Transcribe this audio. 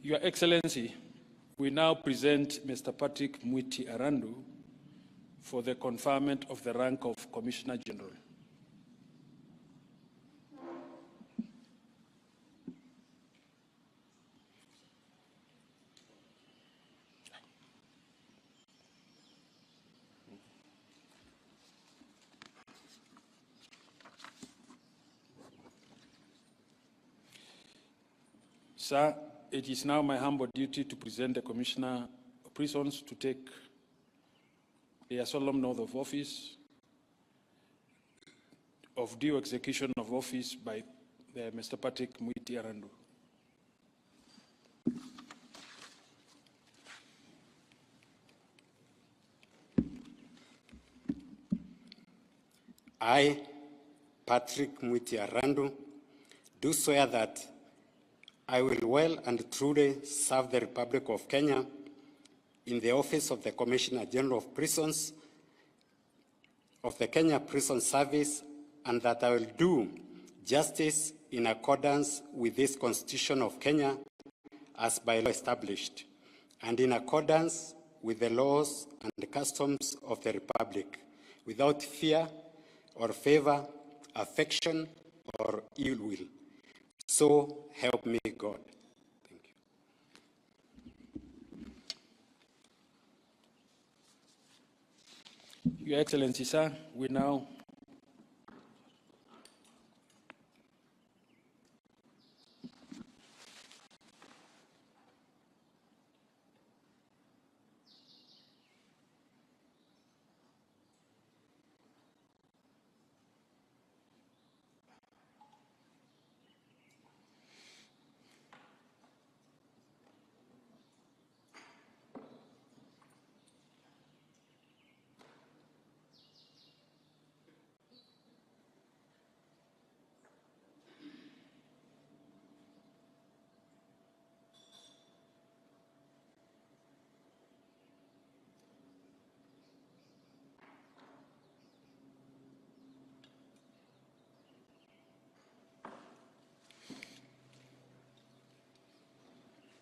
Your Excellency, we now present Mr. Patrick Mwiti Arandu for the conferment of the rank of Commissioner General. Sir, it is now my humble duty to present the Commissioner of Prisons to take their solemn oath of office of due execution of office by Mr. Patrick Mwiti Arandu. I, Patrick Mwiti Arandu, do swear that I will well and truly serve the Republic of Kenya in the office of the Commissioner General of Prisons of the Kenya Prison Service, and that I will do justice in accordance with this Constitution of Kenya as by law established, and in accordance with the laws and customs of the Republic, without fear or favor, affection or ill will. So help me God. Thank you. Your Excellency, sir, we now